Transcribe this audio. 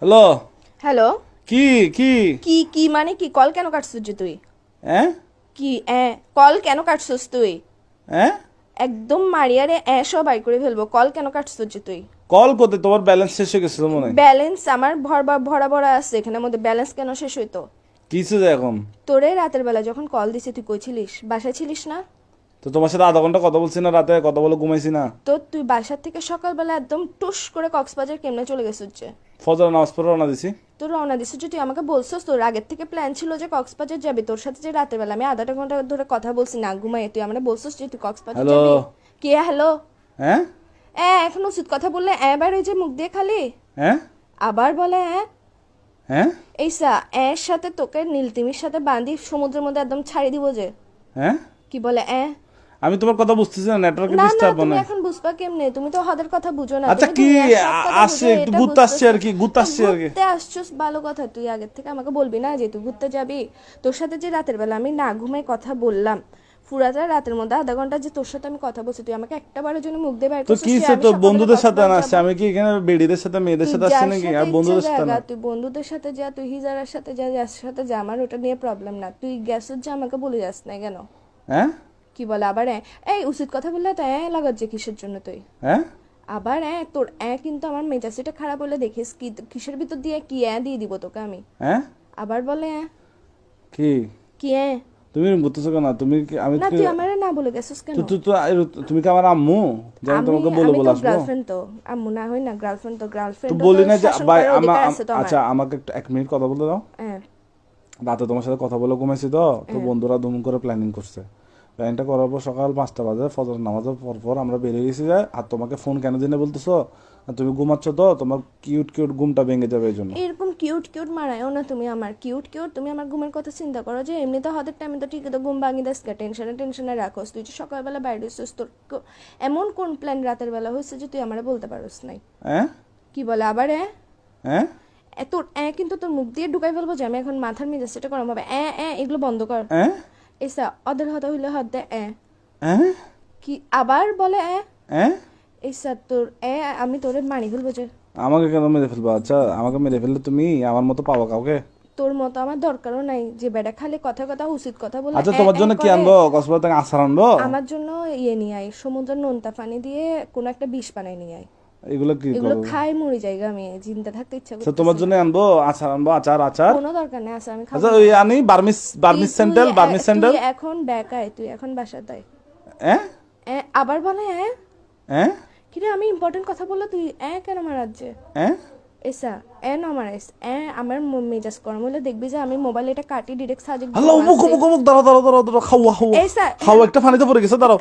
Hello hello কি কি কি কি মানে কি কল কেন কাটছিস যে তুই হ্যাঁ কি কল কেন কাটছিস তুই হ্যাঁ একদম মারিয়ারে সব বাই করে ফেলবো কল কেন কাটছিস যে তুই কল করতে তোমার ব্যালেন্স শেষ হয়ে গেছিল মনে হয় ব্যালেন্স আমার ভরা ভরা আছে এখানের মধ্যে ব্যালেন্স কেন শেষ হইতো কিছু যে এখন তোরে রাতের বেলা যখন কল দিছি তুই কই ছিলিস বাসায় ছিলিস না তো তোমার সাথে আধা ঘন্টা কথা বলছি না রাতে কথা বলে ঘুমাইছি না তো তুই বাসার থেকে সকালবেলা একদম টুস করে কক্সবাজার কেমনে চলে গেছিস যে ফজর নামাজ পড়ে রওনা দিছি তোর রওনা দিছিস যে তুই আমাকে বলছিস তোর আগের থেকে প্ল্যান ছিল যে কক্সবাজার যাবি তোর সাথে যে রাতের বেলা আমি আধাটা ঘন্টা ধরে কথা বলছি না ঘুমাই তুই আমরা বলছিস যে তুই কক্সবাজার হ্যালো যাবি কে হ্যালো হ্যাঁ এখন উচিত কথা বললে বার ওই যে মুখ দিয়ে খালি হ্যাঁ আবার বলে হ্যাঁ এইসা এর সাথে তোকে নীলতিমির সাথে বাঁধি সমুদ্রের মধ্যে একদম ছাড়ি দিব যে হ্যাঁ কি বলে আমি তোমার কথা বুঝতেছি না নেটওয়ার্কে না না ডিস্টার্ব তুমি মানে এখন বুঝবা কেমনে তুমি তো হাদের কথা বুঝো না আচ্ছা তুমি কি দুনিয়ার সব কথা আসছে বুঝো, একটু এটা ঘুরতে আসছে আর কি ঘুরতে আসছে আর কি ঘুরতে আসছিস ভালো কথা তুই আগের থেকে আমাকে বলবি না যে তুই ঘুরতে যাবি তোর সাথে যে রাতের বেলা আমি না ঘুমাই কথা বললাম পুরাটা রাতের মধ্যে আধা ঘন্টা যে তোর সাথে আমি কথা বলছি তুই আমাকে একটা বারের জন্য মুখ দিয়ে বাইর তো করছিস কি যে সে আমি তো সকালে বন্ধুদের সাথে কক্সবাজার না যাবো। আসছে আমি কি এখানে বেডিদের সাথে মেয়েদের তুই সাথে যার আসছি নাকি সাথে আর বন্ধুদের ইচ্ছা সাথে না জাগা, তুই বন্ধুদের সাথে যা তুই হিজারার সাথে যা যার সাথে যা আমার ওটা নিয়ে প্রবলেম না তুই গ্যাসের যে আমাকে বলে যাস না কেন হ্যাঁ কি বলে আবার এই উচিত কথা বললে তো লাগাত যে কিসের জন্য তুই হ্যাঁ আবার তোর কিন্তু আমার মেজাজটা খারাপ হলে দেখিস কি কিসের ভিতর দিয়ে কি দিয়ে দিব তোকে আমি হ্যাঁ আবার বলে কি কি তুমি এরকম করতেছো কেন তুমি কি আমি না তুই আমারে না বলে গেছিস কেন তুমি কি আমার আম্মু যে আমি তোমাকে বলে বলে আসবো গার্লফ্রেন্ড তো আম্মু না হই না গার্লফ্রেন্ড তো গার্লফ্রেন্ড তো বলি না যে ভাই আচ্ছা আমাকে একটু 1 মিনিট কথা বলতে দাও হ্যাঁ রাতে তোমার সাথে কথা বলে ঘুমাইছি তো বন্ধুরা দুম করে প্ল্যানিং করছে প্ল্যানটা করার পর সকাল 5টা বাজে ফজর নামাজের পর আমরা বেরিয়ে গেছি যায় আর তোমাকে ফোন কেন দিনে বলতেছো তুমি ঘুমাচ্ছ তো তোমার কিউট কিউট ঘুমটা ভেঙে যাবে এই জন্য এরকম কিউট কিউট মারায়ও না তুমি আমার কিউট কিউট তুমি আমার ঘুমের কথা চিন্তা করো যে এমনি তো হাতের টাইমে তো ঠিকই তো ঘুম ভাঙি দেস টেনশনে রাখোস তুই যে সকালবেলা বাইরে হইছিস তোর এমন কোন প্ল্যান রাতের বেলা হয়েছে যে তুই আমারে বলতে পারোস নাই হ্যাঁ কি বলে আবার হ্যাঁ তোর কিন্তু তোর মুখ দিয়ে ঢুকাই ফেলবো যে আমি এখন মাথার মেজাজ সেটা করাম হবে এগুলো বন্ধ কর হ্যাঁ এসা ওদের হাতে হইলে হাত দে হ্যাঁ কি আবার বলে হ্যাঁ এসা তোর আমি তোরে মানি ফেলবো যে আমাকে কেন মেরে ফেলবা আচ্ছা আমাকে মেরে ফেললে তুমি আমার মতো পাবা কাউকে তোর মতো আমার দরকারও নাই যে বেটা খালি কথা উচিত কথা বলে আচ্ছা তোমার জন্য কি আনবো কক্সবাজার থেকে আচার আনবো আমার জন্য নিয়ে আয় সমুদ্রের নোনতা পানি দিয়ে কোনো একটা বিষ বানাই নিয়ে আয় এগুলো কি এগুলো করবো খাই মরি জায়গা আমি চিন্তা থাকতে ইচ্ছা আচ্ছা করতেছে তোমার জন্য আনবো আচার আনবো আচার কোনো দরকার নেই আমি খাবো আচ্ছা ওই আনি বার্মিস স্যান্ডেল তুই এখন বেকায় তুই এখন বাসাতে হ্যাঁ আবার বলে হ্যাঁ কিরে আমি ইম্পর্টেন্ট কথা বললে তুই কেন মারাচ্ছে হ্যাঁ এসা না মারাইস আমার মেজাজ গরম হলে দেখবি যে আমি মোবাইল এটা কাটি ডিরেক্ট সাজে হ্যালো মুখ দাঁড়াও খাওয়া একটা পানিতে পড়ে গেছে দাঁড়াও